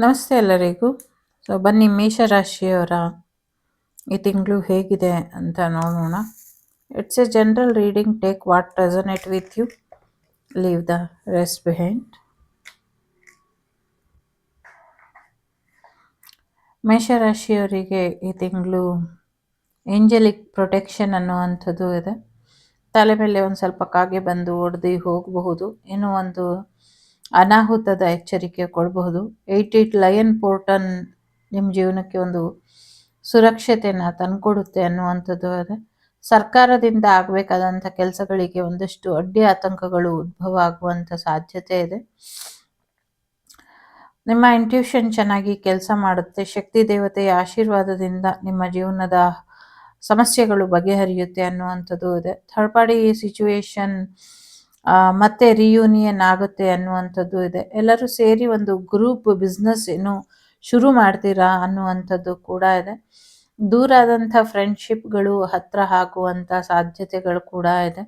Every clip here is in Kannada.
ನಮಸ್ತೆ ಎಲ್ಲರಿಗೂ. ಬನ್ನಿ ಮೇಷರಾಶಿಯವರ ಈ ತಿಂಗಳು ಹೇಗಿದೆ ಅಂತ ನೋಡೋಣ. It's a general reading. Take what resonate with you, leave the rest behind. ಮೇಷರಾಶಿಯವರಿಗೆ ಈ ತಿಂಗಳು ಏಂಜಲಿಕ್ ಪ್ರೊಟೆಕ್ಷನ್ ಅನ್ನುವಂಥದ್ದು ಇದೆ. ತಲೆ ಮೇಲೆ ಒಂದು ಸ್ವಲ್ಪ ಕಾಗೆ ಬಂದು ಒಡೆದು ಹೋಗಬಹುದು, ಏನೋ ಒಂದು ಅನಾಹುತದ ಎಚ್ಚರಿಕೆ ಕೊಡಬಹುದು. 88 ಲಯನ್ ಪೋರ್ಟನ್ ನಿಮ್ಮ ಜೀವನಕ್ಕೆ ಒಂದು ಸುರಕ್ಷತೆಯನ್ನು ತಂದುಕೊಡುತ್ತೆ ಅನ್ನುವಂಥದ್ದು ಇದೆ. ಸರ್ಕಾರದಿಂದ ಆಗಬೇಕಾದಂಥ ಕೆಲಸಗಳಿಗೆ ಒಂದಷ್ಟು ಅಡ್ಡಿ ಆತಂಕಗಳು ಉದ್ಭವ ಆಗುವಂಥ ಸಾಧ್ಯತೆ ಇದೆ. ನಿಮ್ಮ ಇಂಟ್ಯೂಷನ್ ಚೆನ್ನಾಗಿ ಕೆಲಸ ಮಾಡುತ್ತೆ. ಶಕ್ತಿ ದೇವತೆಯ ಆಶೀರ್ವಾದದಿಂದ ನಿಮ್ಮ ಜೀವನದ ಸಮಸ್ಯೆಗಳು ಬಗೆಹರಿಯುತ್ತೆ ಅನ್ನುವಂಥದ್ದು ಇದೆ. ಥರ್ಡ್ ಪಾರ್ಟಿ ಸಿಚುವೇಶನ್ ಮತ್ತೆ ರಿಯೂನಿಯನ್ ಆಗುತ್ತೆ ಅನ್ನುವಂಥದ್ದು ಇದೆ. ಎಲ್ಲರೂ ಸೇರಿ ಒಂದು ಗ್ರೂಪ್ ಬಿಸ್ನೆಸ್ ಏನು ಶುರು ಮಾಡ್ತೀರಾ ಅನ್ನುವಂಥದ್ದು ಕೂಡ ಇದೆ. ದೂರಾದಂಥ ಫ್ರೆಂಡ್ಶಿಪ್ಗಳು ಹತ್ರ ಆಗುವಂಥ ಸಾಧ್ಯತೆಗಳು ಕೂಡ ಇದೆ.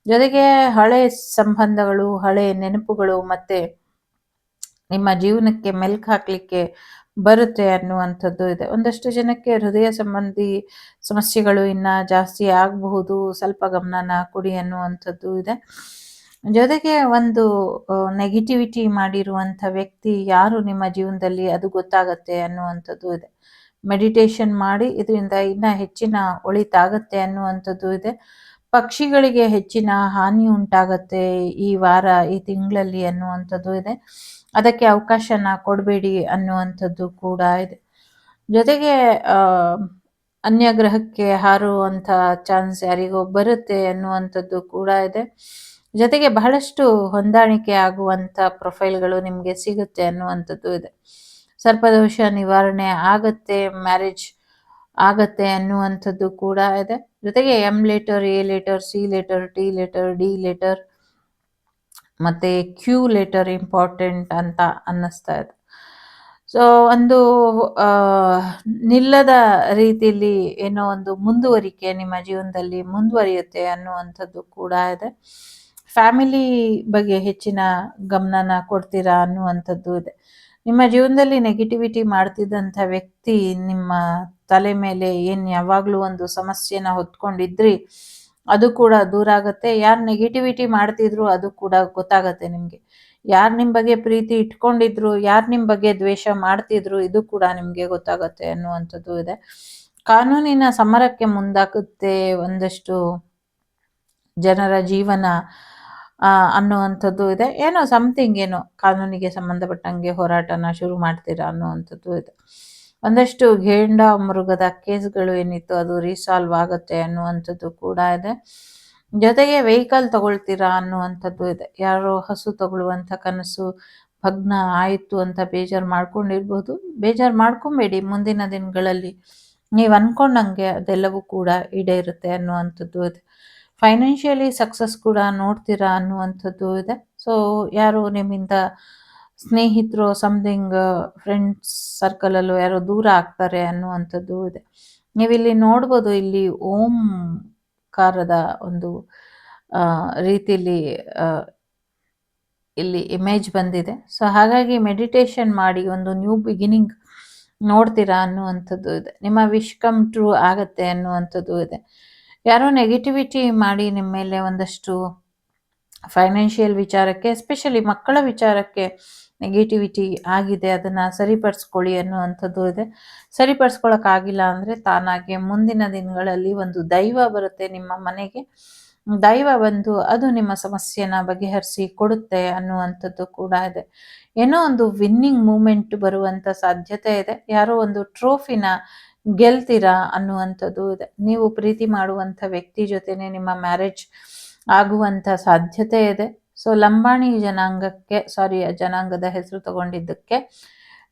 ಜೊತೆಗೆ ಹಳೆ ಸಂಬಂಧಗಳು, ಹಳೆ ನೆನಪುಗಳು ಮತ್ತೆ ನಿಮ್ಮ ಜೀವನಕ್ಕೆ ಮೆಲ್ಕು ಹಾಕಲಿಕ್ಕೆ ಬರುತ್ತೆ ಅನ್ನುವಂಥದ್ದು ಇದೆ. ಒಂದಷ್ಟು ಜನಕ್ಕೆ ಹೃದಯ ಸಂಬಂಧಿ ಸಮಸ್ಯೆಗಳು ಇನ್ನು ಜಾಸ್ತಿ ಆಗಬಹುದು, ಸ್ವಲ್ಪ ಗಮನನ ಕೊಡಿ ಅನ್ನುವಂಥದ್ದು ಇದೆ. ಜೊತೆಗೆ ಒಂದು ನೆಗೆಟಿವಿಟಿ ಮಾಡಿರುವಂಥ ವ್ಯಕ್ತಿ ಯಾರು ನಿಮ್ಮ ಜೀವನದಲ್ಲಿ ಅದು ಗೊತ್ತಾಗತ್ತೆ ಅನ್ನುವಂಥದ್ದು ಇದೆ. ಮೆಡಿಟೇಷನ್ ಮಾಡಿ ಇದರಿಂದ ಇನ್ನೂ ಹೆಚ್ಚಿನ ಒಳಿತಾಗತ್ತೆ ಅನ್ನುವಂಥದ್ದು ಇದೆ. ಪಕ್ಷಿಗಳಿಗೆ ಹೆಚ್ಚಿನ ಹಾನಿ ಉಂಟಾಗತ್ತೆ ಈ ವಾರ, ಈ ತಿಂಗಳಲ್ಲಿ ಅನ್ನುವಂಥದ್ದು ಇದೆ. ಅದಕ್ಕೆ ಅವಕಾಶನ ಕೊಡಬೇಡಿ ಅನ್ನುವಂಥದ್ದು ಕೂಡ ಇದೆ. ಜೊತೆಗೆ ಅನ್ಯ ಗ್ರಹಕ್ಕೆ ಹಾರುವಂಥ ಚಾನ್ಸ್ ಯಾರಿಗೋ ಬರುತ್ತೆ ಅನ್ನುವಂಥದ್ದು ಕೂಡ ಇದೆ. ಜೊತೆಗೆ ಬಹಳಷ್ಟು ಹೊಂದಾಣಿಕೆ ಆಗುವಂಥ ಪ್ರೊಫೈಲ್ಗಳು ನಿಮಗೆ ಸಿಗುತ್ತೆ ಅನ್ನುವಂಥದ್ದು ಇದೆ. ಸರ್ಪದೋಷ ನಿವಾರಣೆ ಆಗತ್ತೆ, ಮ್ಯಾರೇಜ್ ಆಗತ್ತೆ ಅನ್ನುವಂಥದ್ದು ಕೂಡ ಇದೆ. ಜೊತೆಗೆ M letter, A letter, C letter, T letter, D letter ಮತ್ತು ಕ್ಯೂ ಲೆಟರ್ ಇಂಪಾರ್ಟೆಂಟ್ ಅಂತ ಅನ್ನಿಸ್ತಾ ಇದೆ. ಸೊ ಒಂದು ನಿಲ್ಲದ ರೀತಿಯಲ್ಲಿ ಏನೋ ಒಂದು ಮುಂದುವರಿಕೆ ನಿಮ್ಮ ಜೀವನದಲ್ಲಿ ಮುಂದುವರಿಯುತ್ತೆ ಅನ್ನುವಂಥದ್ದು ಕೂಡ ಇದೆ. ಫ್ಯಾಮಿಲಿ ಬಗ್ಗೆ ಹೆಚ್ಚಿನ ಗಮನನ ಕೊಡ್ತೀರಾ ಅನ್ನುವಂಥದ್ದು ಇದೆ. ನಿಮ್ಮ ಜೀವನದಲ್ಲಿ ನೆಗೆಟಿವಿಟಿ ಮಾಡ್ತಿದ್ದಂಥ ವ್ಯಕ್ತಿ ನಿಮ್ಮ ತಲೆ ಮೇಲೆ ಏನು ಯಾವಾಗಲೂ ಒಂದು ಸಮಸ್ಯೆನ ಹೊತ್ಕೊಂಡಿದ್ರಿ, ಅದು ಕೂಡ ದೂರ ಆಗುತ್ತೆ. ಯಾರು ನೆಗೆಟಿವಿಟಿ ಮಾಡ್ತಿದ್ರು ಅದು ಕೂಡ ಗೊತ್ತಾಗತ್ತೆ ನಿಮಗೆ. ಯಾರು ನಿಮ್ಮ ಬಗ್ಗೆ ಪ್ರೀತಿ ಇಟ್ಕೊಂಡಿದ್ರು, ಯಾರು ನಿಮ್ಮ ಬಗ್ಗೆ ದ್ವೇಷ ಮಾಡ್ತಿದ್ರು, ಇದು ಕೂಡ ನಿಮಗೆ ಗೊತ್ತಾಗತ್ತೆ ಅನ್ನುವಂಥದ್ದು ಇದೆ. ಕಾನೂನಿನ ಸಮರಕ್ಕೆ ಮುಂದಾಗುತ್ತೆ ಒಂದಷ್ಟು ಜನರ ಜೀವನ ಅನ್ನುವಂಥದ್ದು ಇದೆ. ಏನೋ ಸಮಥಿಂಗ್ ಏನೋ ಕಾನೂನಿಗೆ ಸಂಬಂಧಪಟ್ಟಂಗೆ ಹೋರಾಟನ ಶುರು ಮಾಡ್ತೀರಾ ಅನ್ನುವಂಥದ್ದು ಇದೆ. ಒಂದಷ್ಟು ಗೇಂಡ ಮೃಗದ ಕೇಸ್ಗಳು ಏನಿತ್ತು ಅದು ರೀಸಾಲ್ವ್ ಆಗುತ್ತೆ ಅನ್ನುವಂಥದ್ದು ಕೂಡ ಇದೆ. ಜೊತೆಗೆ ವೆಹಿಕಲ್ ತಗೊಳ್ತೀರಾ ಅನ್ನುವಂಥದ್ದು ಇದೆ. ಯಾರೋ ಹಸು ತಗೊಳ್ಳುವಂಥ ಕನಸು ಭಗ್ನ ಆಯಿತು ಅಂತ ಬೇಜಾರು ಮಾಡ್ಕೊಂಡಿರ್ಬೋದು. ಬೇಜಾರು ಮಾಡ್ಕೊಬೇಡಿ, ಮುಂದಿನ ದಿನಗಳಲ್ಲಿ ನೀವು ಅಂದ್ಕೊಂಡಂಗೆ ಅದೆಲ್ಲವೂ ಕೂಡ ಈಡೇರುತ್ತೆ ಅನ್ನುವಂಥದ್ದು ಇದೆ. ಫೈನಾನ್ಷಿಯಲಿ ಸಕ್ಸಸ್ ಕೂಡ ನೋಡ್ತೀರಾ ಅನ್ನುವಂಥದ್ದು ಇದೆ. ಸೊ ಯಾರು ನಿಮ್ಮಿಂದ ಸ್ನೇಹಿತರು ಸಮಥಿಂಗ್ ಫ್ರೆಂಡ್ಸ್ ಸರ್ಕಲಲ್ಲೂ ಯಾರೋ ದೂರ ಆಗ್ತಾರೆ ಅನ್ನುವಂಥದ್ದು ಇದೆ. ನೀವಿಲ್ಲಿ ನೋಡ್ಬೋದು, ಇಲ್ಲಿ ಓಂಕಾರದ ಒಂದು ರೀತಿಯಲ್ಲಿ ಇಲ್ಲಿ ಇಮೇಜ್ ಬಂದಿದೆ. ಸೊ ಹಾಗಾಗಿ ಮೆಡಿಟೇಷನ್ ಮಾಡಿ ಒಂದು ನ್ಯೂ ಬಿಗಿನಿಂಗ್ ನೋಡ್ತೀರಾ ಅನ್ನುವಂಥದ್ದು ಇದೆ. ನಿಮ್ಮ ವಿಶ್ ಕಮ್ ಟ್ರೂ ಆಗತ್ತೆ ಅನ್ನುವಂಥದ್ದು ಇದೆ. ಯಾರೋ ನೆಗೆಟಿವಿಟಿ ಮಾಡಿ ನಿಮ್ಮ ಮೇಲೆ ಒಂದಷ್ಟು ಫೈನಾನ್ಷಿಯಲ್ ವಿಚಾರಕ್ಕೆ, ಎಸ್ಪೆಷಲಿ ಮಕ್ಕಳ ವಿಚಾರಕ್ಕೆ ನೆಗೆಟಿವಿಟಿ ಆಗಿದೆ, ಅದನ್ನು ಸರಿಪಡಿಸ್ಕೊಳ್ಳಿ ಅನ್ನುವಂಥದ್ದು ಇದೆ. ಸರಿಪಡಿಸ್ಕೊಳ್ಳೋಕ್ಕಾಗಿಲ್ಲ ಅಂದರೆ ತಾನಾಗೆ ಮುಂದಿನ ದಿನಗಳಲ್ಲಿ ಒಂದು ದೈವ ಬರುತ್ತೆ ನಿಮ್ಮ ಮನೆಗೆ. ದೈವ ಬಂದು ಅದು ನಿಮ್ಮ ಸಮಸ್ಯೆನ ಬಗೆಹರಿಸಿ ಕೊಡುತ್ತೆ ಅನ್ನುವಂಥದ್ದು ಕೂಡ ಇದೆ. ಏನೋ ಒಂದು ವಿನ್ನಿಂಗ್ ಮೂಮೆಂಟ್ ಬರುವಂಥ ಸಾಧ್ಯತೆ ಇದೆ. ಯಾರೋ ಒಂದು ಟ್ರೋಫಿನ ಗೆಲ್ತೀರಾ ಅನ್ನುವಂಥದ್ದು ಇದೆ. ನೀವು ಪ್ರೀತಿ ಮಾಡುವಂಥ ವ್ಯಕ್ತಿ ಜೊತೆನೆ ನಿಮ್ಮ ಮ್ಯಾರೇಜ್ ಆಗುವಂಥ ಸಾಧ್ಯತೆ ಇದೆ. ಸೊ ಲಂಬಾಣಿ ಜನಾಂಗಕ್ಕೆ, ಜನಾಂಗದ ಹೆಸರು ತಗೊಂಡಿದ್ದಕ್ಕೆ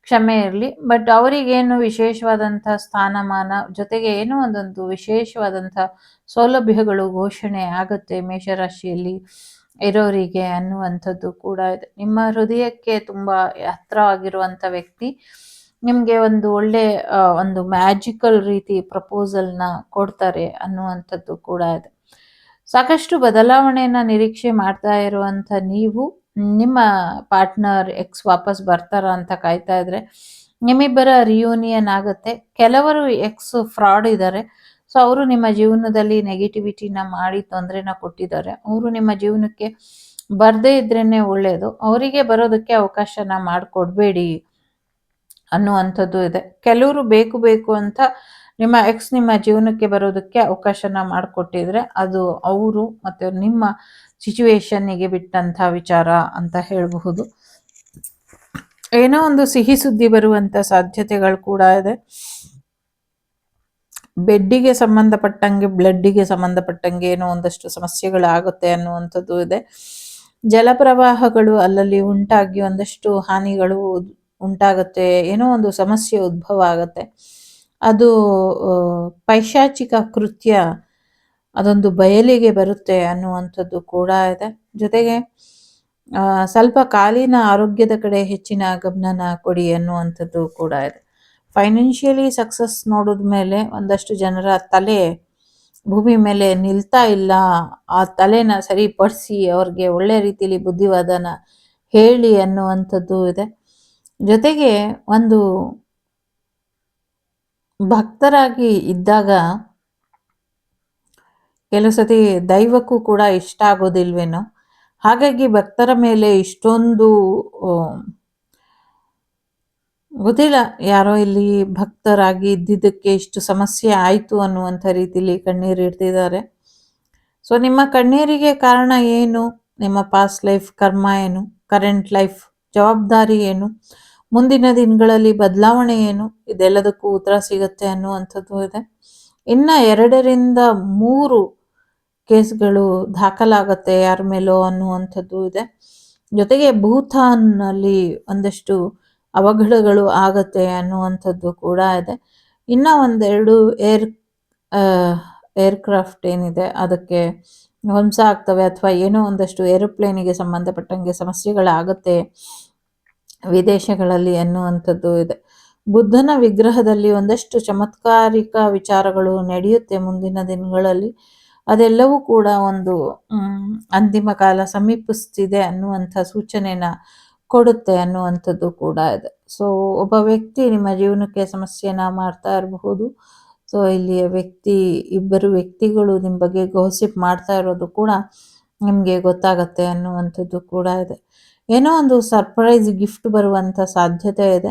ಕ್ಷಮೆ ಇರಲಿ. ಬಟ್ ಅವರಿಗೇನು ವಿಶೇಷವಾದಂಥ ಸ್ಥಾನಮಾನ ಜೊತೆಗೆ ಏನೋ ಒಂದೊಂದು ವಿಶೇಷವಾದಂಥ ಸೌಲಭ್ಯಗಳು ಘೋಷಣೆ ಆಗುತ್ತೆ ಮೇಷರಾಶಿಯಲ್ಲಿ ಇರೋರಿಗೆ ಅನ್ನುವಂಥದ್ದು ಕೂಡ ಇದೆ. ನಿಮ್ಮ ಹೃದಯಕ್ಕೆ ತುಂಬ ಹತ್ತಿರವಾಗಿರುವಂಥ ವ್ಯಕ್ತಿ ನಿಮಗೆ ಒಂದು ಒಳ್ಳೆ ಒಂದು ಮ್ಯಾಜಿಕಲ್ ರೀತಿ ಪ್ರಪೋಸಲ್ನ ಕೊಡ್ತಾರೆ ಅನ್ನುವಂಥದ್ದು ಕೂಡ ಇದೆ. ಸಾಕಷ್ಟು ಬದಲಾವಣೆಯನ್ನ ನಿರೀಕ್ಷೆ ಮಾಡ್ತಾ ಇರುವಂಥ ನೀವು ನಿಮ್ಮ ಪಾರ್ಟ್ನರ್ ಎಕ್ಸ್ ವಾಪಸ್ ಬರ್ತಾರ ಅಂತ ಕಾಯ್ತಾ ಇದ್ರೆ ನಿಮ್ಮಿಬ್ಬರ ರಿಯೂನಿಯನ್ ಆಗುತ್ತೆ. ಕೆಲವರು ಎಕ್ಸ್ ಫ್ರಾಡ್ ಇದ್ದಾರೆ. ಸೊ ಅವರು ನಿಮ್ಮ ಜೀವನದಲ್ಲಿ ನೆಗೆಟಿವಿಟಿನ ಮಾಡಿ ತೊಂದರೆನ ಕೊಟ್ಟಿದ್ದಾರೆ. ಅವರು ನಿಮ್ಮ ಜೀವನಕ್ಕೆ ಬರ್ದೇ ಇದ್ರೇನೆ ಒಳ್ಳೇದು. ಅವರಿಗೆ ಬರೋದಕ್ಕೆ ಅವಕಾಶನ ಮಾಡಿಕೊಡ್ಬೇಡಿ ಅನ್ನುವಂಥದ್ದು ಇದೆ. ಕೆಲವರು ಬೇಕು ಬೇಕು ಅಂತ ನಿಮ್ಮ ಎಕ್ಸ್ ನಿಮ್ಮ ಜೀವನಕ್ಕೆ ಬರೋದಕ್ಕೆ ಅವಕಾಶನ ಮಾಡಿಕೊಟ್ಟಿದ್ರೆ ಅದು ಅವರು ಮತ್ತು ನಿಮ್ಮ ಸಿಚುವೇಶನ್ನಿಗೆ ಬಿಟ್ಟಂಥ ವಿಚಾರ ಅಂತ ಹೇಳಬಹುದು. ಏನೋ ಒಂದು ಸಿಹಿ ಸುದ್ದಿ ಬರುವಂಥ ಸಾಧ್ಯತೆಗಳು ಕೂಡ ಇದೆ. ಬೆಡ್ಡಿಗೆ ಸಂಬಂಧಪಟ್ಟಂಗೆ ಬ್ಲಡ್ಡಿಗೆ ಸಂಬಂಧಪಟ್ಟಂಗೆ ಏನೋ ಒಂದಷ್ಟು ಸಮಸ್ಯೆಗಳಾಗುತ್ತೆ ಅನ್ನುವಂಥದ್ದು ಇದೆ. ಜಲಪ್ರವಾಹಗಳು ಅಲ್ಲಲ್ಲಿ ಉಂಟಾಗಿ ಒಂದಷ್ಟು ಹಾನಿಗಳು ಉಂಟಾಗುತ್ತೆ. ಏನೋ ಒಂದು ಸಮಸ್ಯೆ ಉದ್ಭವ ಆಗುತ್ತೆ. ಅದು ಪೈಶಾಚಿಕ ಕೃತ್ಯ ಅದೊಂದು ಬಯಲಿಗೆ ಬರುತ್ತೆ ಅನ್ನುವಂಥದ್ದು ಕೂಡ ಇದೆ. ಜೊತೆಗೆ ಸ್ವಲ್ಪ ಕಾಲಿನ ಆರೋಗ್ಯದ ಕಡೆ ಹೆಚ್ಚಿನ ಗಮನನ ಕೊಡಿ ಅನ್ನುವಂಥದ್ದು ಕೂಡ ಇದೆ. ಫೈನಾನ್ಷಿಯಲಿ ಸಕ್ಸಸ್ ನೋಡಿದ್ಮೇಲೆ ಒಂದಷ್ಟು ಜನರ ತಲೆ ಭೂಮಿ ಮೇಲೆ ನಿಲ್ತಾ ಇಲ್ಲ. ಆ ತಲೆನ ಸರಿಪಡಿಸಿ ಅವ್ರಿಗೆ ಒಳ್ಳೆ ರೀತಿಯಲ್ಲಿ ಬುದ್ಧಿವಾದನ ಹೇಳಿ ಅನ್ನುವಂಥದ್ದು ಇದೆ. ಜೊತೆಗೆ ಒಂದು ಭಕ್ತರಾಗಿ ಇದ್ದಾಗ ಕೆಲವು ಸತಿ ದೈವಕ್ಕೂ ಕೂಡ ಇಷ್ಟ ಆಗೋದಿಲ್ವೇನೋ, ಹಾಗಾಗಿ ಭಕ್ತರ ಮೇಲೆ ಇಷ್ಟೊಂದು ಗೊತ್ತಿಲ್ಲ, ಯಾರೋ ಇಲ್ಲಿ ಭಕ್ತರಾಗಿ ಇದ್ದಿದ್ದಕ್ಕೆ ಇಷ್ಟು ಸಮಸ್ಯೆ ಆಯಿತು ಅನ್ನುವಂಥ ರೀತಿಯಲ್ಲಿ ಕಣ್ಣೀರು ಇಡ್ತಿದ್ದಾರೆ. ಸೊ ನಿಮ್ಮ ಕಣ್ಣೀರಿಗೆ ಕಾರಣ ಏನು? ನಿಮ್ಮ ಪಾಸ್ಟ್ ಲೈಫ್ ಕರ್ಮ ಏನು? ಕರೆಂಟ್ ಲೈಫ್ ಜವಾಬ್ದಾರಿ ಏನು? ಮುಂದಿನ ದಿನಗಳಲ್ಲಿ ಬದಲಾವಣೆ ಏನು? ಇದೆಲ್ಲದಕ್ಕೂ ಉತ್ತರ ಸಿಗುತ್ತೆ ಅನ್ನುವಂಥದ್ದು ಇದೆ. ಇನ್ನು 2ರಿಂದ 3 ಕೇಸ್ಗಳು ದಾಖಲಾಗುತ್ತೆ ಯಾರ ಮೇಲೋ ಅನ್ನುವಂಥದ್ದು ಇದೆ. ಜೊತೆಗೆ ಭೂತಾನ್ನಲ್ಲಿ ಒಂದಷ್ಟು ಅವಘಡಗಳು ಆಗತ್ತೆ ಅನ್ನುವಂಥದ್ದು ಕೂಡ ಇದೆ. ಇನ್ನು ಒಂದೆರಡು ಏರ್ಕ್ರಾಫ್ಟ್ ಏನಿದೆ ಅದಕ್ಕೆ ಧ್ವಂಸ ಆಗ್ತವೆ ಅಥವಾ ಏನೋ ಒಂದಷ್ಟು ಏರೋಪ್ಲೇನಿಗೆ ಸಂಬಂಧಪಟ್ಟಂಗೆ ಸಮಸ್ಯೆಗಳಾಗುತ್ತೆ ವಿದೇಶಗಳಲ್ಲಿ ಅನ್ನುವಂಥದ್ದು ಇದೆ. ಬುದ್ಧನ ವಿಗ್ರಹದಲ್ಲಿ ಒಂದಷ್ಟು ಚಮತ್ಕಾರಿಕ ವಿಚಾರಗಳು ನಡೆಯುತ್ತೆ ಮುಂದಿನ ದಿನಗಳಲ್ಲಿ. ಅದೆಲ್ಲವೂ ಕೂಡ ಒಂದು ಅಂತಿಮ ಕಾಲ ಸಮೀಪಿಸ್ತಿದೆ ಅನ್ನುವಂಥ ಸೂಚನೆನ ಕೊಡುತ್ತೆ ಅನ್ನುವಂಥದ್ದು ಕೂಡ ಇದೆ. ಸೊ ಒಬ್ಬ ವ್ಯಕ್ತಿ ನಿಮ್ಮ ಜೀವನಕ್ಕೆ ಸಮಸ್ಯೆನ ಮಾಡ್ತಾ ಇರಬಹುದು. ಸೊ ಇಲ್ಲಿಯ ಇಬ್ಬರು ವ್ಯಕ್ತಿಗಳು ನಿಮ್ಮ ಬಗ್ಗೆ ಗಾಸಿಪ್ ಮಾಡ್ತಾ ಇರೋದು ಕೂಡ ನಿಮಗೆ ಗೊತ್ತಾಗತ್ತೆ ಅನ್ನುವಂಥದ್ದು ಕೂಡ ಇದೆ. ಏನೋ ಒಂದು ಸರ್ಪ್ರೈಸ್ ಗಿಫ್ಟ್ ಬರುವಂಥ ಸಾಧ್ಯತೆ ಇದೆ.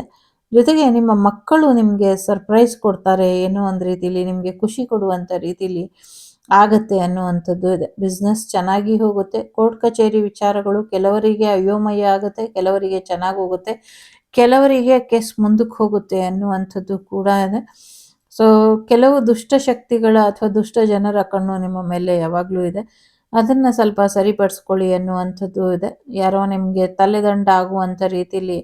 ಜೊತೆಗೆ ನಿಮ್ಮ ಮಕ್ಕಳು ನಿಮಗೆ ಸರ್ಪ್ರೈಸ್ ಕೊಡ್ತಾರೆ, ಏನೋ ಒಂದು ರೀತಿಯಲ್ಲಿ ನಿಮಗೆ ಖುಷಿ ಕೊಡುವಂಥ ರೀತಿಯಲ್ಲಿ ಆಗತ್ತೆ ಅನ್ನುವಂಥದ್ದು ಇದೆ. ಬಿಸ್ನೆಸ್ ಚೆನ್ನಾಗಿ ಹೋಗುತ್ತೆ. ಕೋರ್ಟ್ ಕಚೇರಿ ವಿಚಾರಗಳು ಕೆಲವರಿಗೆ ಅಯೋಮಯ ಆಗುತ್ತೆ, ಕೆಲವರಿಗೆ ಚೆನ್ನಾಗಿ ಹೋಗುತ್ತೆ, ಕೆಲವರಿಗೆ ಕೇಸ್ ಮುಂದಕ್ಕೆ ಹೋಗುತ್ತೆ ಅನ್ನುವಂಥದ್ದು ಕೂಡ ಇದೆ. ಸೊ ಕೆಲವು ದುಷ್ಟಶಕ್ತಿಗಳ ಅಥವಾ ದುಷ್ಟ ಜನರ ಕಣ್ಣು ನಿಮ್ಮ ಮೇಲೆ ಯಾವಾಗಲೂ ಇದೆ. ಅದನ್ನು ಸ್ವಲ್ಪ ಸರಿಪಡಿಸ್ಕೊಳ್ಳಿ ಅನ್ನುವಂಥದ್ದು ಇದೆ. ಯಾರೋ ನಿಮಗೆ ತಲೆದಂಡ ಆಗುವಂಥ ರೀತಿಯಲ್ಲಿ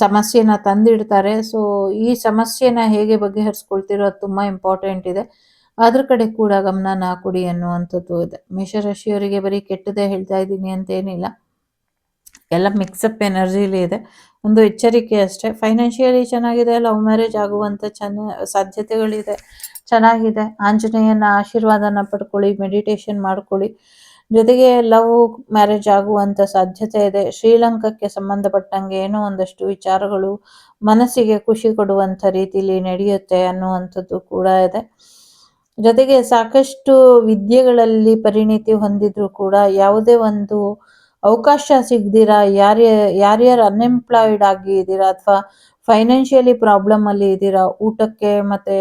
ಸಮಸ್ಯೆನ ತಂದಿಡ್ತಾರೆ. ಸೊ ಈ ಸಮಸ್ಯೆನ ಹೇಗೆ ಬಗೆಹರಿಸ್ಕೊಳ್ತಿರೋ ಅದು ತುಂಬ ಇಂಪಾರ್ಟೆಂಟ್ ಇದೆ. ಅದ್ರ ಕಡೆ ಕೂಡ ಗಮನನ ಕೊಡಿ ಅನ್ನುವಂಥದ್ದು ಇದೆ. ಮೇಷರಾಶಿಯವರಿಗೆ ಬರೀ ಕೆಟ್ಟದೇ ಹೇಳ್ತಾ ಇದ್ದೀನಿ ಅಂತೇನಿಲ್ಲ, ಎಲ್ಲ ಮಿಕ್ಸಪ್ ಎನರ್ಜಿಲಿ ಇದೆ. ಒಂದು ಎಚ್ಚರಿಕೆ ಅಷ್ಟೇ. ಫೈನಾನ್ಷಿಯಲಿ ಚೆನ್ನಾಗಿದೆ. ಲವ್ ಮ್ಯಾರೇಜ್ ಆಗುವಂಥ ಸಾಧ್ಯತೆಗಳಿದೆ, ಚೆನ್ನಾಗಿದೆ. ಆಂಜನೇಯನ ಆಶೀರ್ವಾದನ ಪಡ್ಕೊಳ್ಳಿ, ಮೆಡಿಟೇಷನ್ ಮಾಡ್ಕೊಳ್ಳಿ. ಜೊತೆಗೆ ಲವ್ ಮ್ಯಾರೇಜ್ ಆಗುವಂಥ ಸಾಧ್ಯತೆ ಇದೆ. ಶ್ರೀಲಂಕಾಕ್ಕೆ ಸಂಬಂಧಪಟ್ಟಂಗೆ ಏನೋ ಒಂದಷ್ಟು ವಿಚಾರಗಳು ಮನಸ್ಸಿಗೆ ಖುಷಿ ಕೊಡುವಂಥ ರೀತಿಯಲ್ಲಿ ನಡೆಯುತ್ತೆ ಅನ್ನುವಂಥದ್ದು ಕೂಡ ಇದೆ. ಜೊತೆಗೆ ಸಾಕಷ್ಟು ವಿದ್ಯೆಗಳಲ್ಲಿ ಪರಿಣಿತಿ ಹೊಂದಿದ್ರು ಕೂಡ ಯಾವುದೇ ಒಂದು ಅವಕಾಶ ಸಿಗದಿರಾ, ಯಾರ್ಯಾರು ಅನ್ಎಂಪ್ಲಾಯ್ಡ್ ಆಗಿ ಇದ್ದೀರಾ ಅಥವಾ ಫೈನಾನ್ಷಿಯಲಿ ಪ್ರಾಬ್ಲಮ್ ಅಲ್ಲಿ ಇದ್ದೀರಾ, ಊಟಕ್ಕೆ ಮತ್ತೆ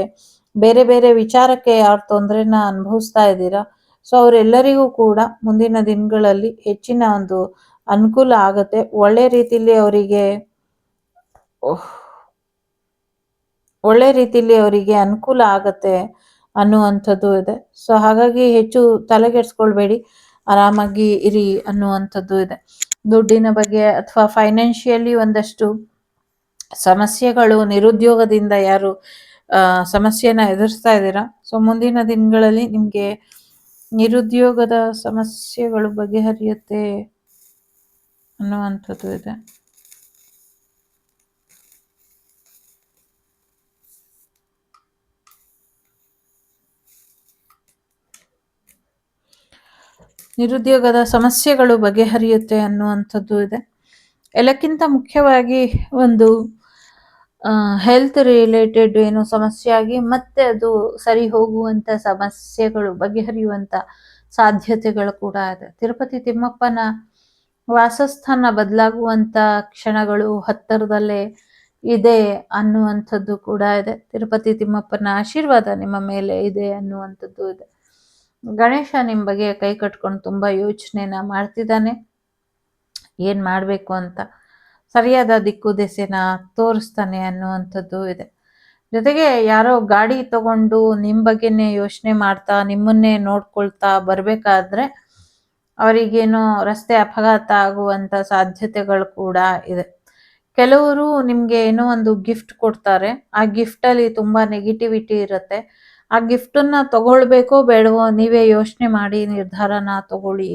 ಬೇರೆ ಬೇರೆ ವಿಚಾರಕ್ಕೆ ಯಾರು ತೊಂದರೆನ ಅನುಭವಿಸ್ತಾ ಇದ್ದೀರಾ, ಸೊ ಅವರೆಲ್ಲರಿಗೂ ಕೂಡ ಮುಂದಿನ ದಿನಗಳಲ್ಲಿ ಹೆಚ್ಚಿನ ಒಂದು ಅನುಕೂಲ ಆಗತ್ತೆ. ಒಳ್ಳೆ ರೀತಿಯಲ್ಲಿ ಅವರಿಗೆ ಅನುಕೂಲ ಆಗತ್ತೆ ಅನ್ನುವಂಥದ್ದು ಇದೆ. ಸೊ ಹಾಗಾಗಿ ಹೆಚ್ಚು ತಲೆಗೆಡ್ಸ್ಕೊಳ್ಬೇಡಿ, ಆರಾಮಾಗಿ ಇರಿ ಅನ್ನುವಂಥದ್ದು ಇದೆ. ದುಡ್ಡಿನ ಬಗ್ಗೆ ಅಥವಾ ಫೈನಾನ್ಷಿಯಲಿ ಒಂದಷ್ಟು ಸಮಸ್ಯೆಗಳು, ನಿರುದ್ಯೋಗದಿಂದ ಯಾರು ಸಮಸ್ಯೆನ ಎದುರಿಸ್ತಾ ಇದ್ದೀರಾ, ಸೊ ಮುಂದಿನ ದಿನಗಳಲ್ಲಿ ನಿಮಗೆ ನಿರುದ್ಯೋಗದ ಸಮಸ್ಯೆಗಳು ಬಗೆಹರಿಯುತ್ತೆ ಅನ್ನುವಂಥದ್ದು ಇದೆ. ನಿರುದ್ಯೋಗದ ಸಮಸ್ಯೆಗಳು ಬಗೆಹರಿಯುತ್ತೆ ಅನ್ನುವಂಥದ್ದು ಇದೆ. ಎಲ್ಲಕ್ಕಿಂತ ಮುಖ್ಯವಾಗಿ ಒಂದು ಹೆಲ್ತ್ ರಿಲೇಟೆಡ್ ಏನು ಸಮಸ್ಯೆ ಆಗಿ ಮತ್ತೆ ಅದು ಸರಿ ಹೋಗುವಂಥ ಸಮಸ್ಯೆಗಳು ಬಗೆಹರಿಯುವಂಥ ಸಾಧ್ಯತೆಗಳು ಕೂಡ ಇದೆ. ತಿರುಪತಿ ತಿಮ್ಮಪ್ಪನ ವಾಸಸ್ಥಾನ ಬದಲಾಗುವಂಥ ಕ್ಷಣಗಳು ಹತ್ತಿರದಲ್ಲೇ ಇದೆ ಅನ್ನುವಂಥದ್ದು ಕೂಡ ಇದೆ. ತಿರುಪತಿ ತಿಮ್ಮಪ್ಪನ ಆಶೀರ್ವಾದ ನಿಮ್ಮ ಮೇಲೆ ಇದೆ ಅನ್ನುವಂಥದ್ದು ಇದೆ. ಗಣೇಶ ನಿಮ್ಮ ಬಗ್ಗೆ ಕೈ ಕಟ್ಕೊಂಡು ತುಂಬ ಯೋಚನೆನ ಮಾಡ್ತಿದ್ದಾನೆ, ಏನು ಮಾಡಬೇಕು ಅಂತ ಸರಿಯಾದ ದಿಕ್ಕು ದೆಸೆನ ತೋರಿಸ್ತಾನೆ ಅನ್ನುವಂಥದ್ದು ಇದೆ. ಜೊತೆಗೆ ಯಾರೋ ಗಾಡಿ ತಗೊಂಡು ನಿಮ್ಮ ಬಗ್ಗೆನೇ ಯೋಚನೆ ಮಾಡ್ತಾ ನಿಮ್ಮನ್ನೇ ನೋಡ್ಕೊಳ್ತಾ ಬರಬೇಕಾದ್ರೆ ಅವರಿಗೇನೋ ರಸ್ತೆ ಅಪಘಾತ ಆಗುವಂಥ ಸಾಧ್ಯತೆಗಳು ಕೂಡ ಇದೆ. ಕೆಲವರು ನಿಮಗೆ ಏನೋ ಒಂದು ಗಿಫ್ಟ್ ಕೊಡ್ತಾರೆ, ಆ ಗಿಫ್ಟಲ್ಲಿ ತುಂಬ ನೆಗೆಟಿವಿಟಿ ಇರುತ್ತೆ. ಆ ಗಿಫ್ಟನ್ನು ತಗೊಳ್ಬೇಕೋ ಬೇಡವೋ ನೀವೇ ಯೋಚನೆ ಮಾಡಿ ನಿರ್ಧಾರನ ತಗೊಳ್ಳಿ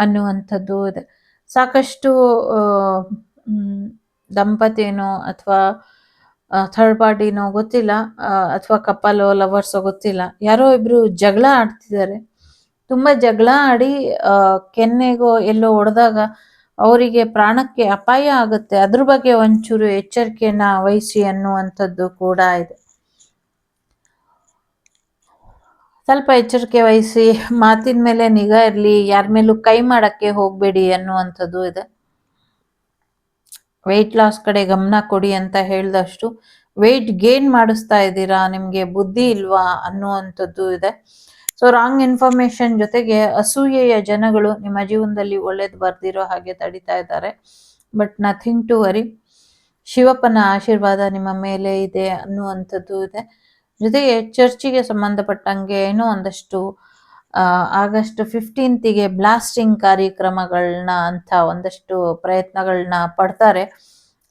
ಅನ್ನುವಂಥದ್ದು ಇದೆ. ಸಾಕಷ್ಟು ದಂಪತಿನೋ ಅಥವಾ ಥರ್ಡ್ ಪಾರ್ಟಿನೋ ಗೊತ್ತಿಲ್ಲ, ಅಥವಾ ಕಪ್ಪಲೋ ಲವರ್ಸೋ ಗೊತ್ತಿಲ್ಲ, ಯಾರೋ ಇಬ್ರು ಜಗಳ ಆಡ್ತಿದ್ದಾರೆ. ತುಂಬ ಜಗಳ ಆಡಿ ಕೆನ್ನೆಗೋ ಎಲ್ಲೋ ಹೊಡೆದಾಗ ಅವರಿಗೆ ಪ್ರಾಣಕ್ಕೆ ಅಪಾಯ ಆಗುತ್ತೆ. ಅದ್ರ ಬಗ್ಗೆ ಒಂಚೂರು ಎಚ್ಚರಿಕೆನ ವಹಿಸಿ ಅನ್ನುವಂಥದ್ದು ಕೂಡ ಇದೆ. ಸ್ವಲ್ಪ ಎಚ್ಚರಿಕೆ ವಹಿಸಿ, ಮಾತಿನ ಮೇಲೆ ನಿಗಾ ಇರಲಿ, ಯಾರ ಮೇಲೂ ಕೈ ಮಾಡೋಕ್ಕೆ ಹೋಗಬೇಡಿ ಅನ್ನುವಂಥದ್ದು ಇದೆ. ವೆಯ್ಟ್ ಲಾಸ್ ಕಡೆ ಗಮನ ಕೊಡಿ ಅಂತ ಹೇಳಿದಷ್ಟು ವೆಯ್ಟ್ ಗೇನ್ ಮಾಡಿಸ್ತಾ ಇದ್ದೀರಾ, ನಿಮಗೆ ಬುದ್ಧಿ ಇಲ್ವಾ ಅನ್ನುವಂಥದ್ದು ಇದೆ. ಸೊ ರಾಂಗ್ ಇನ್ಫಾರ್ಮೇಶನ್ ಜೊತೆಗೆ ಅಸೂಯೆಯ ಜನಗಳು ನಿಮ್ಮ ಜೀವನದಲ್ಲಿ ಒಳ್ಳೇದು ಬರ್ದಿರೋ ಹಾಗೆ ತಡಿತಾ ಇದ್ದಾರೆ. ಬಟ್ ನಥಿಂಗ್ ಟು ವರಿ, ಶಿವಪ್ಪನ ಆಶೀರ್ವಾದ ನಿಮ್ಮ ಮೇಲೆ ಇದೆ ಅನ್ನುವಂಥದ್ದು ಇದೆ. ಜೊತೆಗೆ ಚರ್ಚಿಗೆ ಸಂಬಂಧಪಟ್ಟಂಗೆ ಏನೋ ಒಂದಷ್ಟು ಆಗಸ್ಟ್ 15ಗೆ ಬ್ಲಾಸ್ಟಿಂಗ್ ಕಾರ್ಯಕ್ರಮಗಳನ್ನ ಅಂತ ಒಂದಷ್ಟು ಪ್ರಯತ್ನಗಳನ್ನ ಪಡ್ತಾರೆ.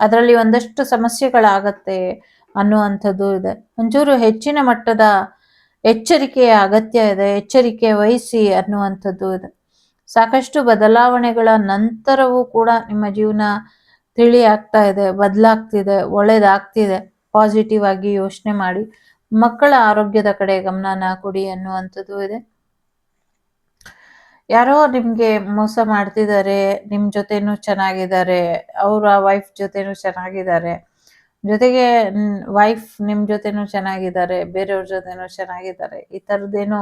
ಅದರಲ್ಲಿ ಒಂದಷ್ಟು ಸಮಸ್ಯೆಗಳಾಗತ್ತೆ ಅನ್ನುವಂಥದ್ದು ಇದೆ. ಒಂಚೂರು ಹೆಚ್ಚಿನ ಮಟ್ಟದ ಎಚ್ಚರಿಕೆಯ ಅಗತ್ಯ ಇದೆ, ಎಚ್ಚರಿಕೆ ವಹಿಸಿ ಅನ್ನುವಂಥದ್ದು ಇದೆ. ಸಾಕಷ್ಟು ಬದಲಾವಣೆಗಳ ನಂತರವೂ ಕೂಡ ನಿಮ್ಮ ಜೀವನ ತಿಳಿ ಆಗ್ತಾ ಇದೆ, ಬದಲಾಗ್ತಿದೆ, ಒಳ್ಳೇದಾಗ್ತಿದೆ. ಪಾಸಿಟಿವ್ ಆಗಿ ಯೋಚನೆ ಮಾಡಿ, ಮಕ್ಕಳ ಆರೋಗ್ಯದ ಕಡೆ ಗಮನನ ಕೊಡಿ ಅನ್ನುವಂಥದ್ದು ಇದೆ. ಯಾರೋ ನಿಮಗೆ ಮೋಸ ಮಾಡ್ತಿದ್ದಾರೆ, ನಿಮ್ಮ ಜೊತೆನೂ ಚೆನ್ನಾಗಿದ್ದಾರೆ, ಅವರ ವೈಫ್ ಜೊತೆನೂ ಚೆನ್ನಾಗಿದ್ದಾರೆ, ಜೊತೆಗೆ ವೈಫ್ ನಿಮ್ಮ ಜೊತೆನೂ ಚೆನ್ನಾಗಿದ್ದಾರೆ, ಬೇರೆಯವ್ರ ಜೊತೆನೂ ಚೆನ್ನಾಗಿದ್ದಾರೆ. ಈ ಥರದ್ದೇನೋ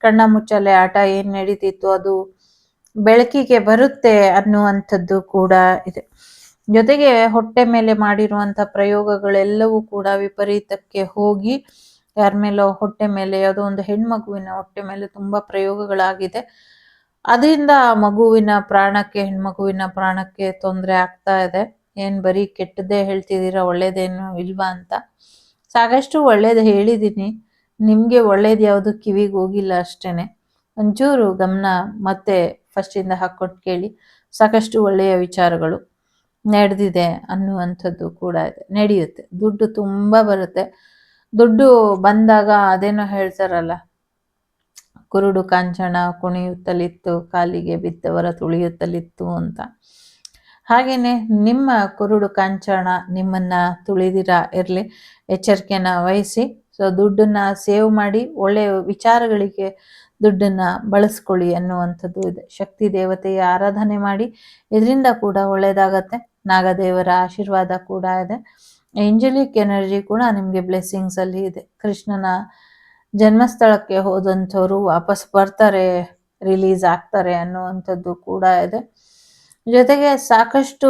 ಕಣ್ಣ ಮುಚ್ಚಲೆ ಆಟ ಏನು ನಡೀತಿತ್ತು ಅದು ಬೆಳಕಿಗೆ ಬರುತ್ತೆ ಅನ್ನುವಂಥದ್ದು ಕೂಡ ಇದೆ. ಜೊತೆಗೆ ಹೊಟ್ಟೆ ಮೇಲೆ ಮಾಡಿರುವಂಥ ಪ್ರಯೋಗಗಳೆಲ್ಲವೂ ಕೂಡ ವಿಪರೀತಕ್ಕೆ ಹೋಗಿ ಯಾರ ಮೇಲೋ ಹೊಟ್ಟೆ ಮೇಲೆ, ಯಾವುದೋ ಒಂದು ಹೆಣ್ಮಗುವಿನ ಹೊಟ್ಟೆ ಮೇಲೆ ತುಂಬ ಪ್ರಯೋಗಗಳಾಗಿದೆ. ಅದರಿಂದ ಮಗುವಿನ ಪ್ರಾಣಕ್ಕೆ, ಹೆಣ್ಮಗುವಿನ ಪ್ರಾಣಕ್ಕೆ ತೊಂದರೆ ಆಗ್ತಾ ಇದೆ. ಏನು ಬರೀ ಕೆಟ್ಟದ್ದೇ ಹೇಳ್ತಿದ್ದೀರಾ, ಒಳ್ಳೇದೇನು ಇಲ್ವಾ ಅಂತ. ಸಾಕಷ್ಟು ಒಳ್ಳೇದು ಹೇಳಿದ್ದೀನಿ, ನಿಮಗೆ ಒಳ್ಳೇದು ಯಾವುದು ಕಿವಿಗೆ ಹೋಗಿಲ್ಲ ಅಷ್ಟೇ. ಒಂಚೂರು ಗಮನ ಮತ್ತೆ ಫಸ್ಟಿಂದ ಹಾಕ್ಕೊಂಡು ಕೇಳಿ, ಸಾಕಷ್ಟು ಒಳ್ಳೆಯ ವಿಚಾರಗಳು ನಡೆದಿದೆ ಅನ್ನುವಂಥದ್ದು ಕೂಡ ಇದೆ. ನಡೆಯುತ್ತೆ, ದುಡ್ಡು ತುಂಬ ಬರುತ್ತೆ. ದುಡ್ಡು ಬಂದಾಗ ಅದೇನೋ ಹೇಳ್ತಾರಲ್ಲ, ಕುರುಡು ಕಾಂಚನ ಕುಣಿಯುತ್ತಲಿತ್ತು, ಕಾಲಿಗೆ ಬಿದ್ದವರ ತುಳಿಯುತ್ತಲಿತ್ತು ಅಂತ. ಹಾಗೇನೆ ನಿಮ್ಮ ಕುರುಡು ಕಾಂಚನ ನಿಮ್ಮನ್ನ ತುಳಿದಿರ ಇರಲಿ, ಎಚ್ಚರಿಕೆನ ವಹಿಸಿ. ಸೊ ದುಡ್ಡನ್ನ ಸೇವ್ ಮಾಡಿ, ಒಳ್ಳೆಯ ವಿಚಾರಗಳಿಗೆ ದುಡ್ಡನ್ನ ಬಳಸ್ಕೊಳ್ಳಿ ಅನ್ನುವಂಥದ್ದು ಇದೆ. ಶಕ್ತಿ ದೇವತೆಯ ಆರಾಧನೆ ಮಾಡಿ, ಇದರಿಂದ ಕೂಡ ಒಳ್ಳೆಯದಾಗತ್ತೆ. ನಾಗದೇವರ ಆಶೀರ್ವಾದ ಕೂಡ ಇದೆ. ಏಂಜಲಿಕ್ ಎನರ್ಜಿ ಕೂಡ ನಿಮಗೆ ಬ್ಲೆಸ್ಸಿಂಗ್ಸ್ ಅಲ್ಲಿ ಇದೆ. ಕೃಷ್ಣನ ಜನ್ಮಸ್ಥಳಕ್ಕೆ ಹೋದಂಥವ್ರು ವಾಪಸ್ ಬರ್ತಾರೆ, ರಿಲೀಸ್ ಆಗ್ತಾರೆ ಅನ್ನುವಂಥದ್ದು ಕೂಡ ಇದೆ. ಜೊತೆಗೆ ಸಾಕಷ್ಟು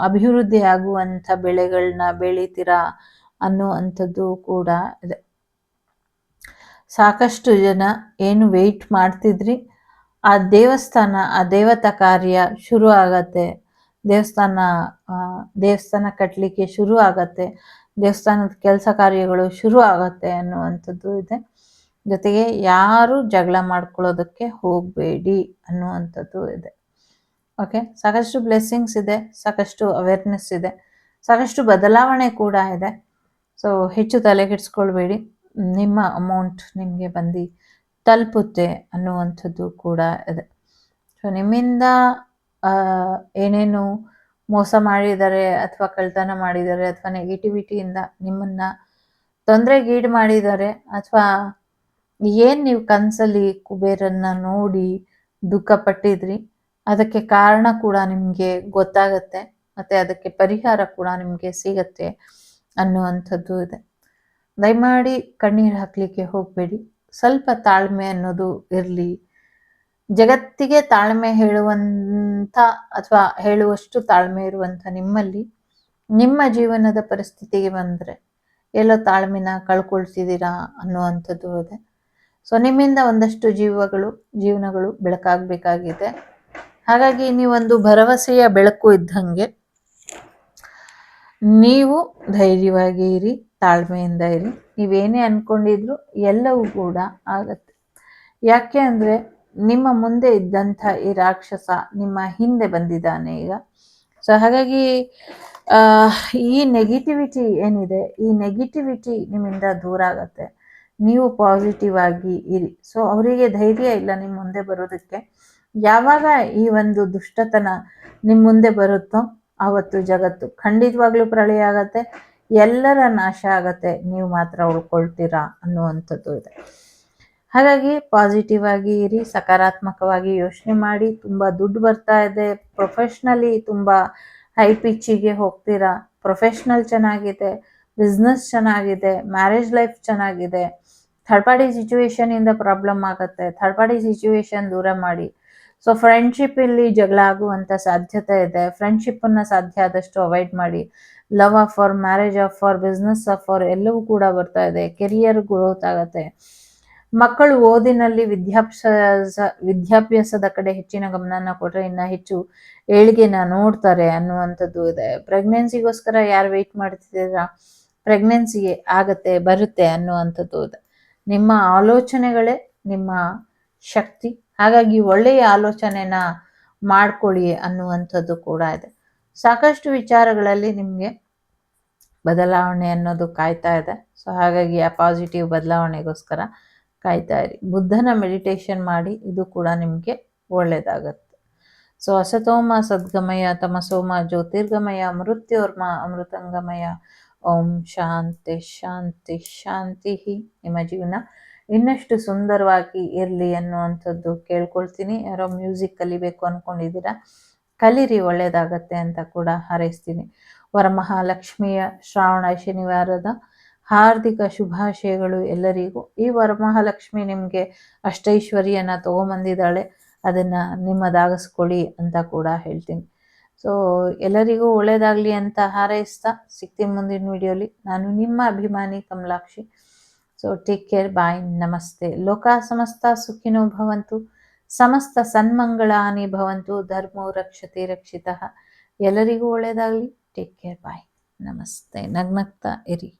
ಅಭಿವೃದ್ಧಿ ಆಗುವಂಥ ಬೆಳೆಗಳನ್ನ ಬೆಳಿತೀರಾ ಅನ್ನುವಂಥದ್ದು ಕೂಡ ಇದೆ. ಸಾಕಷ್ಟು ಜನ ಏನು ವೆಯ್ಟ್ ಮಾಡ್ತಿದ್ರಿ, ಆ ದೇವಸ್ಥಾನ, ಆ ದೇವತಾ ಕಾರ್ಯ ಶುರು ಆಗತ್ತೆ. ದೇವಸ್ಥಾನ ಕಟ್ಟಲಿಕ್ಕೆ ಶುರು ಆಗತ್ತೆ, ದೇವಸ್ಥಾನದ ಕೆಲಸ ಕಾರ್ಯಗಳು ಶುರು ಆಗತ್ತೆ ಅನ್ನುವಂಥದ್ದು ಇದೆ. ಜೊತೆಗೆ ಯಾರು ಜಗಳ ಮಾಡ್ಕೊಳ್ಳೋದಕ್ಕೆ ಹೋಗಬೇಡಿ ಅನ್ನುವಂಥದ್ದು ಇದೆ. ಓಕೆ, ಸಾಕಷ್ಟು ಬ್ಲೆಸ್ಸಿಂಗ್ಸ್ ಇದೆ, ಸಾಕಷ್ಟು ಅವೇರ್ನೆಸ್ ಇದೆ, ಸಾಕಷ್ಟು ಬದಲಾವಣೆ ಕೂಡ ಇದೆ. ಸೊ ಹೆಚ್ಚು ತಲೆಗೆಡಿಸ್ಕೊಳ್ಬೇಡಿ, ನಿಮ್ಮ ಅಮೌಂಟ್ ನಿಮಗೆ ಬಂದು ತಲುಪುತ್ತೆ ಅನ್ನುವಂಥದ್ದು ಕೂಡ ಇದೆ. ಸೊ ನಿಮ್ಮಿಂದ ಏನೇನು ಮೋಸ ಮಾಡಿದ್ದಾರೆ ಅಥವಾ ಕಳ್ತನ ಮಾಡಿದ್ದಾರೆ ಅಥವಾ ನೆಗೆಟಿವಿಟಿಯಿಂದ ನಿಮ್ಮನ್ನು ತೊಂದರೆಗೀಡು ಮಾಡಿದ್ದಾರೆ, ಅಥವಾ ಏನು ನೀವು ಕನಸಲ್ಲಿ ಕುಬೇರನ್ನ ನೋಡಿ ದುಃಖ ಪಟ್ಟಿದ್ರಿ, ಅದಕ್ಕೆ ಕಾರಣ ಕೂಡ ನಿಮಗೆ ಗೊತ್ತಾಗತ್ತೆ, ಮತ್ತು ಅದಕ್ಕೆ ಪರಿಹಾರ ಕೂಡ ನಿಮಗೆ ಸಿಗತ್ತೆ ಅನ್ನುವಂಥದ್ದು ಇದೆ. ದಯಮಾಡಿ ಕಣ್ಣೀರು ಹಾಕಲಿಕ್ಕೆ ಹೋಗಬೇಡಿ. ಸ್ವಲ್ಪ ತಾಳ್ಮೆ ಅನ್ನೋದು ಇರಲಿ. ಜಗತ್ತಿಗೆ ತಾಳ್ಮೆ ಹೇಳುವಂಥ ಅಥವಾ ಹೇಳುವಷ್ಟು ತಾಳ್ಮೆ ಇರುವಂಥ ನಿಮ್ಮಲ್ಲಿ ನಿಮ್ಮ ಜೀವನದ ಪರಿಸ್ಥಿತಿಗೆ ಬಂದರೆ ಎಲ್ಲೋ ತಾಳ್ಮೆನ ಕಳ್ಕೊಳ್ತಿದ್ದೀರಾ ಅನ್ನುವಂಥದ್ದು ಇದೆ. ಸೊ ನಿಮ್ಮಿಂದ ಒಂದಷ್ಟು ಜೀವನಗಳು ಬೆಳಕಾಗಬೇಕಾಗಿದೆ. ಹಾಗಾಗಿ ನೀವೊಂದು ಭರವಸೆಯ ಬೆಳಕು ಇದ್ದಂಗೆ ನೀವು ಧೈರ್ಯವಾಗಿ ಇರಿ, ತಾಳ್ಮೆಯಿಂದ ಇರಿ. ನೀವೇನೇ ಅಂದ್ಕೊಂಡಿದ್ರು ಎಲ್ಲವೂ ಕೂಡ ಆಗತ್ತೆ. ಯಾಕೆ ಅಂದರೆ ನಿಮ್ಮ ಮುಂದೆ ಇದ್ದಂಥ ಈ ರಾಕ್ಷಸ ನಿಮ್ಮ ಹಿಂದೆ ಬಂದಿದ್ದಾನೆ ಈಗ. ಸೊ ಹಾಗಾಗಿ ಈ ನೆಗೆಟಿವಿಟಿ ಏನಿದೆ, ಈ ನೆಗೆಟಿವಿಟಿ ನಿಮ್ಮಿಂದ ದೂರ ಆಗತ್ತೆ. ನೀವು ಪಾಸಿಟಿವ್ ಆಗಿ ಇರಿ. ಸೊ ಅವರಿಗೆ ಧೈರ್ಯ ಇಲ್ಲ ನಿಮ್ಮ ಮುಂದೆ ಬರೋದಕ್ಕೆ. ಯಾವಾಗ ಈ ಒಂದು ದುಷ್ಟತನ ನಿಮ್ಮ ಮುಂದೆ ಬರುತ್ತೋ ಆವತ್ತು ಜಗತ್ತು ಖಂಡಿತವಾಗ್ಲೂ ಪ್ರಳಯ ಆಗತ್ತೆ, ಎಲ್ಲರ ನಾಶ ಆಗತ್ತೆ, ನೀವು ಮಾತ್ರ ಉಳ್ಕೊಳ್ತೀರಾ ಅನ್ನುವಂಥದ್ದು ಇದೆ. ಹಾಗಾಗಿ ಪಾಸಿಟಿವ್ ಆಗಿ ಇರಿ, ಸಕಾರಾತ್ಮಕವಾಗಿ ಯೋಚನೆ ಮಾಡಿ. ತುಂಬ ದುಡ್ಡು ಬರ್ತಾ ಇದೆ, ಪ್ರೊಫೆಷ್ನಲಿ ತುಂಬ ಹೈ ಪಿಚ್ಚಿಗೆ ಹೋಗ್ತೀರಾ, ಪ್ರೊಫೆಷ್ನಲ್ ಚೆನ್ನಾಗಿದೆ, ಬಿಸ್ನೆಸ್ ಚೆನ್ನಾಗಿದೆ, ಮ್ಯಾರೇಜ್ ಲೈಫ್ ಚೆನ್ನಾಗಿದೆ. ಥರ್ಡ್ ಪಾರ್ಟಿ ಸಿಚುವೇಶನಿಂದ ಪ್ರಾಬ್ಲಮ್ ಆಗುತ್ತೆ, ಥರ್ಡ್ ಪಾರ್ಟಿ ಸಿಚುವೇಶನ್ ದೂರ ಮಾಡಿ. ಸೊ ಫ್ರೆಂಡ್ಶಿಪ್ ಇಲ್ಲಿ ಜಗಳ ಆಗುವಂಥ ಸಾಧ್ಯತೆ ಇದೆ, ಫ್ರೆಂಡ್ಶಿಪ್ಪನ್ನು ಸಾಧ್ಯ ಆದಷ್ಟು ಅವಾಯ್ಡ್ ಮಾಡಿ. Love offer, marriage offer, business offer ಎಲ್ಲವೂ ಕೂಡ ಬರ್ತಾ ಇದೆ. ಕೆರಿಯರ್ ಗ್ರೋತ್ ಆಗುತ್ತೆ. ಮಕ್ಕಳು ಓದಿನಲ್ಲಿ ವಿದ್ಯಾಭ್ಯಾಸದ ಕಡೆ ಹೆಚ್ಚಿನ ಗಮನನ ಕೊಟ್ಟರೆ ಇನ್ನು ಹೆಚ್ಚು ಏಳಿಗೆನ ನೋಡ್ತಾರೆ ಅನ್ನುವಂಥದ್ದು ಇದೆ. ಪ್ರೆಗ್ನೆನ್ಸಿಗೋಸ್ಕರ ಯಾರು ವೆಯ್ಟ್ ಮಾಡ್ತಿದ್ದೀರಾ, ಪ್ರೆಗ್ನೆನ್ಸಿ ಆಗತ್ತೆ, ಬರುತ್ತೆ ಅನ್ನುವಂಥದ್ದು ಇದೆ. ನಿಮ್ಮ ಆಲೋಚನೆಗಳೇ ನಿಮ್ಮ ಶಕ್ತಿ. ಹಾಗಾಗಿ ಒಳ್ಳೆಯ ಆಲೋಚನೆನ ಮಾಡ್ಕೊಳ್ಳಿ ಅನ್ನುವಂಥದ್ದು ಕೂಡ ಇದೆ. ಸಾಕಷ್ಟು ವಿಚಾರಗಳಲ್ಲಿ ನಿಮಗೆ ಬದಲಾವಣೆ ಅನ್ನೋದು ಕಾಯ್ತಾ ಇದೆ. ಸೊ ಹಾಗಾಗಿ ಆ ಪಾಸಿಟಿವ್ ಬದಲಾವಣೆಗೋಸ್ಕರ ಕಾಯ್ತಾ ಇರಿ. ಬುದ್ಧನ ಮೆಡಿಟೇಷನ್ ಮಾಡಿ, ಇದು ಕೂಡ ನಿಮಗೆ ಒಳ್ಳೆಯದಾಗತ್ತೆ. ಸೊ ಅಸತೋಮ ಸದ್ಗಮಯ, ತಮಸೋಮ ಜ್ಯೋತಿರ್ಗಮಯ, ಮೃತ್ಯೋರ್ಮ ಅಮೃತಂಗಮಯ. ಓಂ ಶಾಂತಿ ಶಾಂತಿ ಶಾಂತಿ. ನಿಮ್ಮ ಜೀವನ ಇನ್ನಷ್ಟು ಸುಂದರವಾಗಿ ಇರಲಿ ಅನ್ನುವಂಥದ್ದು ಕೇಳ್ಕೊಳ್ತೀನಿ. ಯಾರೋ ಮ್ಯೂಸಿಕ್ ಕಲಿಬೇಕು ಅಂದ್ಕೊಂಡಿದ್ದೀರಾ, ಕಲೀರಿ, ಒಳ್ಳೆಯದಾಗತ್ತೆ ಅಂತ ಕೂಡ ಹಾರೈಸ್ತೀನಿ. ವರಮಹಾಲಕ್ಷ್ಮಿಯ ಶ್ರಾವಣ ಶನಿವಾರದ ಹಾರ್ದಿಕ ಶುಭಾಶಯಗಳು ಎಲ್ಲರಿಗೂ. ಈ ವರಮಹಾಲಕ್ಷ್ಮಿ ನಿಮಗೆ ಅಷ್ಟೈಶ್ವರ್ಯನ ತೊಗೊಂಬಂದಿದ್ದಾಳೆ, ಅದನ್ನು ನಿಮ್ಮದಾಗಿಸ್ಕೊಳ್ಳಿ ಅಂತ ಕೂಡ ಹೇಳ್ತೀನಿ. ಸೊ ಎಲ್ಲರಿಗೂ ಒಳ್ಳೆಯದಾಗಲಿ ಅಂತ ಹಾರೈಸ್ತಾ ಸಿಗ್ತೀನಿ ಮುಂದಿನ ವಿಡಿಯೋಲಿ. ನಾನು ನಿಮ್ಮ ಅಭಿಮಾನಿ ಕಮಲಾಕ್ಷಿ. ಸೊ ಟೇಕ್ ಕೇರ್, ಬಾಯ್, ನಮಸ್ತೆ. ಲೋಕ ಸಮಸ್ತ ಸುಖಿನೋ ಭವಂತು, ಸಮಸ್ತ ಸನ್ಮಂಗಳಾನಿ ಭವಂತು, ಧರ್ಮೋ ರಕ್ಷತೆ ರಕ್ಷಿತಃ. ಎಲ್ಲರಿಗೂ ಒಳ್ಳೆಯದಾಗಲಿ. ಟೇಕ್ ಕೇರ್, ಬಾಯ್, ನಮಸ್ತೆ. ನಗ್ನಗ್ತಾ ಇರಿ.